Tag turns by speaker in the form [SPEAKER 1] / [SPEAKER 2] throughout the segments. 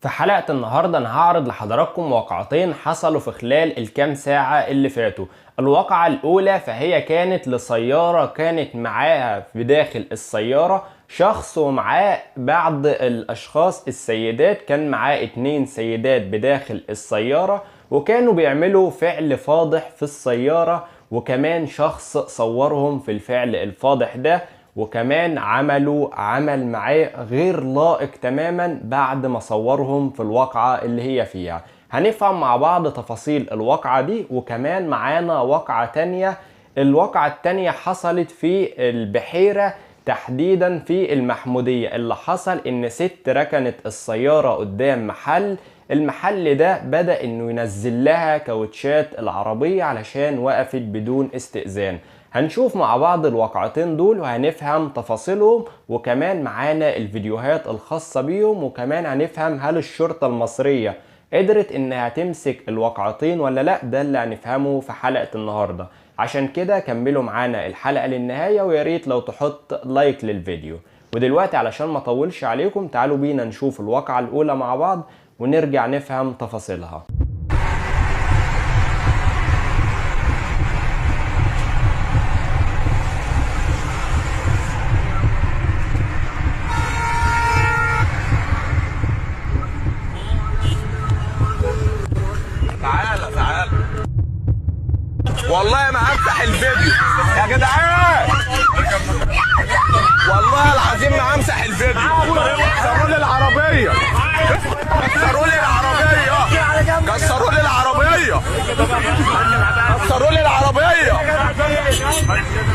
[SPEAKER 1] في حلقة النهاردة أنا هعرض لحضراتكم واقعتين حصلوا في خلال الكام ساعة اللي فاتوا. الواقعة الأولى فهي كانت لسيارة كانت معاها في داخل السيارة شخص ومعاه بعض الأشخاص السيدات، كان معاه 2 سيدات بداخل السيارة وكانوا بيعملوا فعل فاضح في السيارة، وكمان شخص صورهم في الفعل الفاضح ده، وكمان عملوا عمل معاه غير لائق تماما بعد ما صورهم في الواقعة اللي هي فيها. هنفهم مع بعض تفاصيل الواقعة دي، وكمان معانا واقعة تانية. الواقعة التانية حصلت في البحيرة، تحديدا في المحمودية. اللي حصل ان ست ركنت السيارة قدام المحل ده بدأ انه ينزل لها كاوتشات العربية علشان وقفت بدون استئذان. هنشوف مع بعض الواقعتين دول وهنفهم تفاصيلهم، وكمان معانا الفيديوهات الخاصة بيهم، وكمان هنفهم هل الشرطة المصرية قدرت انها تمسك الواقعتين ولا لا. ده اللي هنفهمه في حلقة النهاردة، عشان كده كملوا معانا الحلقة للنهاية، وياريت لو تحط لايك للفيديو. ودلوقتي علشان ما اطولش عليكم تعالوا بينا نشوف الواقعة الأولى مع بعض ونرجع نفهم تفاصيلها.
[SPEAKER 2] تعالى والله ما هفتح الفيديو يا جدعان، والله العظيم ما همسح الفيديو. كسروا لي العربيه، كسروا لي العربيه، كسروا لي العربيه، كسروا لي العربيه،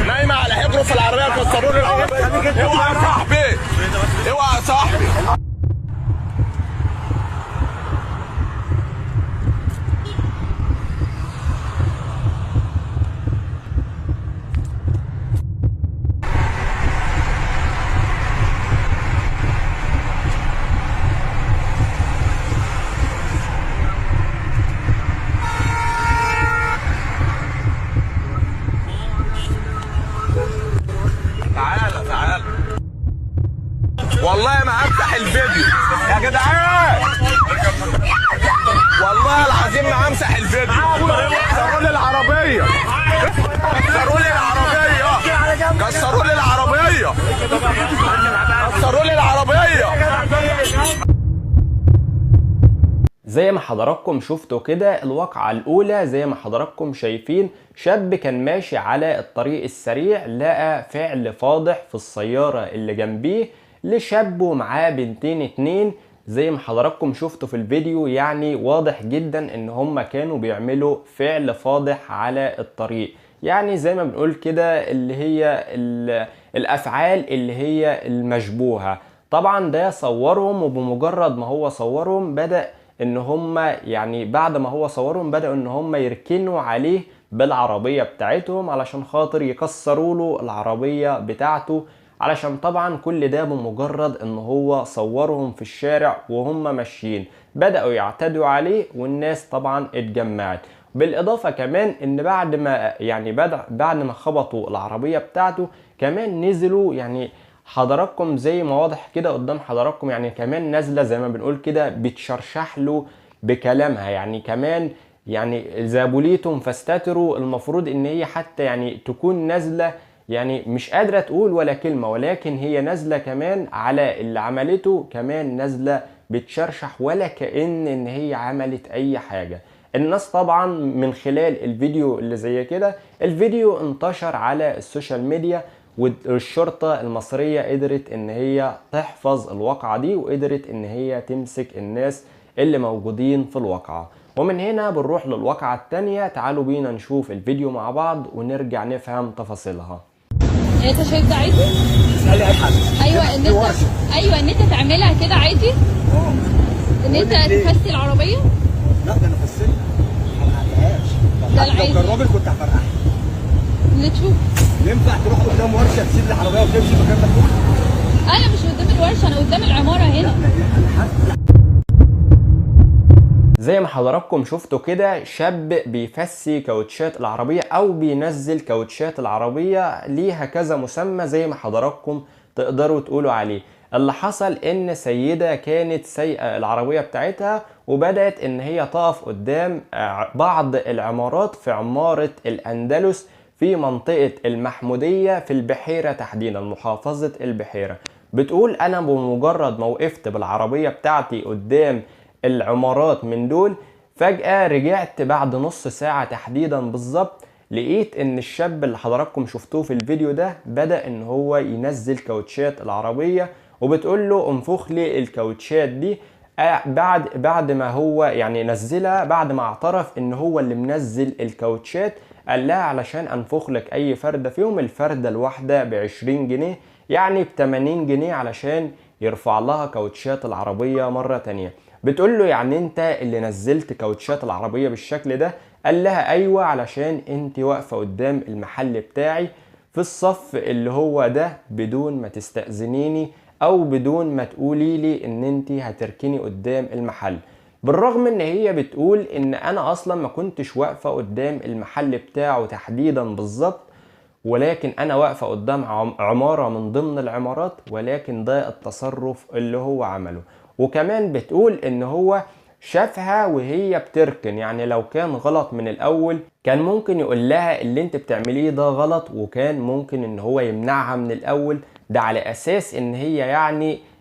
[SPEAKER 2] نايمه على حجره في العربيه، كسروا لي العربيه. اوعى يا صاحبي، اوعى يا صاحبي. تعالى والله ما هفتح الفيديو يا جدعان، والله العظيم ما همسح الفيديو. كسروا لي العربيه، كسروا لي العربيه، كسروا لي العربيه، كسروا لي العربيه.
[SPEAKER 1] زي ما حضراتكم شفتوا كده الواقعة الأولى، زي ما حضراتكم شايفين شاب كان ماشي على الطريق السريع، لقى فعل فاضح في السيارة اللي جنبيه لشاب ومعاه بنتين 2. زي ما حضراتكم شفتوا في الفيديو يعني واضح جدا ان هما كانوا بيعملوا فعل فاضح على الطريق، يعني زي ما بنقول كده اللي هي الأفعال اللي هي المشبوهة. طبعا ده صورهم، وبمجرد ما هو صورهم بدأ ان هم يعني بعد ما هو صورهم بدأوا ان هم يركنوا عليه بالعربية بتاعتهم علشان خاطر يكسروا له العربية بتاعته، علشان طبعا كل ده بمجرد ان هو صورهم في الشارع وهم ماشيين بدأوا يعتدوا عليه، والناس طبعا اتجمعت. بالاضافة كمان ان بعد ما يعني بعد ما خبطوا العربية بتاعته كمان نزلوا، يعني حضراتكم زي ما واضح كده قدام حضراتكم، يعني كمان نازله زي ما بنقول كده بتشرشح له بكلامها، يعني كمان يعني زابوليتم فاستتروا، المفروض ان هي حتى يعني تكون نازله يعني مش قادره تقول ولا كلمه، ولكن هي نازله كمان على اللي عملته، كمان نازله بتشرشح ولا كأن ان هي عملت اي حاجه. الناس طبعا من خلال الفيديو اللي زي كده، الفيديو انتشر على السوشيال ميديا، والشرطة المصرية قدرت ان هي تحفظ الواقعة دي، وقدرت ان هي تمسك الناس اللي موجودين في الواقعة. ومن هنا بنروح للواقعة التانية. تعالوا بينا نشوف الفيديو مع بعض ونرجع نفهم تفاصيلها.
[SPEAKER 3] انت شايف ده عادي؟
[SPEAKER 2] اسألي اي حد.
[SPEAKER 3] ايوه ان انت تعملها كده عادي؟ ان انت تفسي العربية؟
[SPEAKER 4] لا ده انا فسيتها ما فرقعتهاش.
[SPEAKER 3] ده العادي.
[SPEAKER 4] لو كان راجل كنت هفرقعها.
[SPEAKER 3] اللي تشوف
[SPEAKER 4] ينفع تروح قدام ورشه تسيب العربيه وتمشي مكان ما تروح؟
[SPEAKER 3] انا مش قدام الورشة، انا قدام العمارة هنا.
[SPEAKER 1] زي ما حضراتكم شفتوا كده شاب بيفسي كاوتشات العربية او بينزل كاوتشات العربية، ليها كذا مسمى زي ما حضراتكم تقدروا تقولوا عليه. اللي حصل ان سيدة كانت سايقة العربية بتاعتها وبدأت ان هي تقف قدام بعض العمارات في عمارة الأندلس في منطقة المحمودية في البحيرة تحديدا، محافظة البحيرة. بتقول انا بمجرد ما وقفت بالعربية بتاعتي قدام العمارات من دول، فجأة رجعت بعد نص ساعة تحديدا بالظبط، لقيت ان الشاب اللي حضراتكم شفتوه في الفيديو ده بدأ ان هو ينزل كاوتشات العربية، وبتقول له انفخ لي الكاوتشات دي. بعد ما هو يعني نزلها، بعد ما اعترف ان هو اللي منزل الكاوتشات، قال لها علشان انفخ لك اي فردة فيهم، الفردة الواحدة ب20 جنيه يعني ب80 جنيه، علشان يرفع لها كاوتشات العربية مرة تانية. بتقول له يعني انت اللي نزلت كاوتشات العربية بالشكل ده؟ قال لها ايوه، علشان انت واقفة قدام المحل بتاعي في الصف اللي هو ده بدون ما تستأذنيني او بدون ما تقولي لي ان انت هتركني قدام المحل. بالرغم ان هي بتقول ان انا اصلا ما كنتش واقفة قدام المحل بتاعه تحديدا بالظبط، ولكن انا واقفة قدام عمارة من ضمن العمارات، ولكن ده التصرف اللي هو عمله. وكمان بتقول ان هو شافها وهي بتركن، يعني لو كان غلط من الاول كان ممكن يقول لها اللي انت بتعمليه ده غلط، وكان ممكن ان هو يمنعها من الاول، ده على اساس ان هي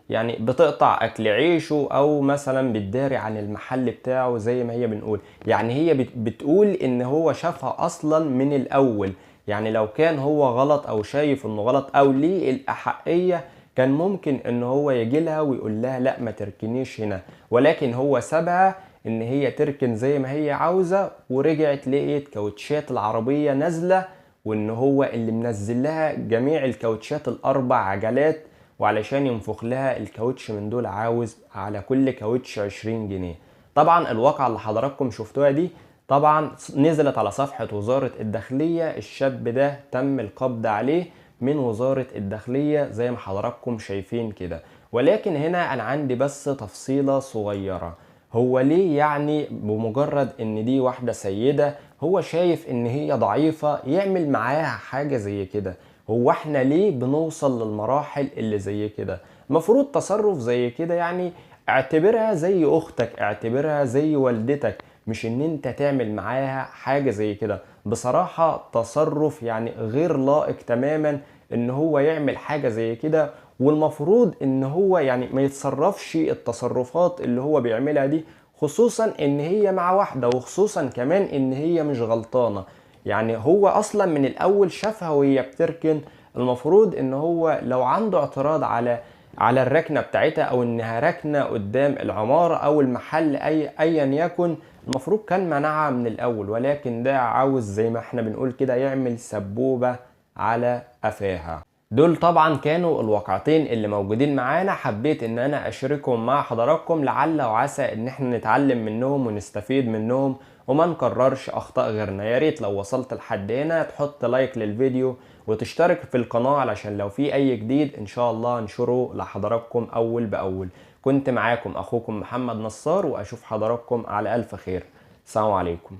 [SPEAKER 1] يعني بتقطع اكل عيشه، او مثلا بتداري عن المحل بتاعه زي ما هي بنقول. يعني هي بتقول ان هو شافها اصلا من الاول، يعني لو كان هو غلط او شايف انه غلط او ليه الاحقية، كان ممكن ان هو يجي لها ويقول لها لا ما تركنيش هنا، ولكن هو سابها ان هي تركن زي ما هي عاوزة، ورجعت لقيت كاوتشات العربية نازلة، وان هو اللي منزل لها جميع الكاوتشات ال4 عجلات، وعلشان ينفخ لها الكاوتش من دول عاوز على كل كاوتش 20 جنيه. طبعا الواقعة اللي حضراتكم شفتوها دي طبعا نزلت على صفحة وزارة الداخلية، الشاب ده تم القبض عليه من وزارة الداخلية زي ما حضراتكم شايفين كده. ولكن هنا انا عندي بس تفصيلة صغيرة، هو ليه يعني بمجرد ان دي واحدة سيدة هو شايف ان هي ضعيفة يعمل معاها حاجة زي كده؟ هو احنا ليه بنوصل للمراحل اللي زي كده؟ مفروض تصرف زي كده يعني اعتبرها زي اختك، اعتبرها زي والدتك، مش ان انت تعمل معاها حاجة زي كده. بصراحة تصرف يعني غير لائق تماما ان هو يعمل حاجة زي كده، والمفروض ان هو يعني ما يتصرفش التصرفات اللي هو بيعملها دي، خصوصا ان هي مع واحدة، وخصوصا كمان ان هي مش غلطانة. يعني هو اصلا من الاول شافها وهي بتركن، المفروض ان هو لو عنده اعتراض على الركنة بتاعتها، او انها ركنة قدام العمارة او المحل ايا يكن، المفروض كان منعها من الاول. ولكن ده عاوز زي ما احنا بنقول كده يعمل سبوبة على قفاها. دول طبعا كانوا الواقعتين اللي موجودين معانا، حبيت ان انا اشاركهم مع حضراتكم لعل وعسى ان احنا نتعلم منهم ونستفيد منهم وما نكررش اخطاء غيرنا. يا ريت لو وصلت لحد هنا تحط لايك للفيديو وتشترك في القناة، علشان لو في اي جديد ان شاء الله انشره لحضراتكم اول باول. كنت معاكم اخوكم محمد نصار، واشوف حضراتكم على الف خير. السلام عليكم.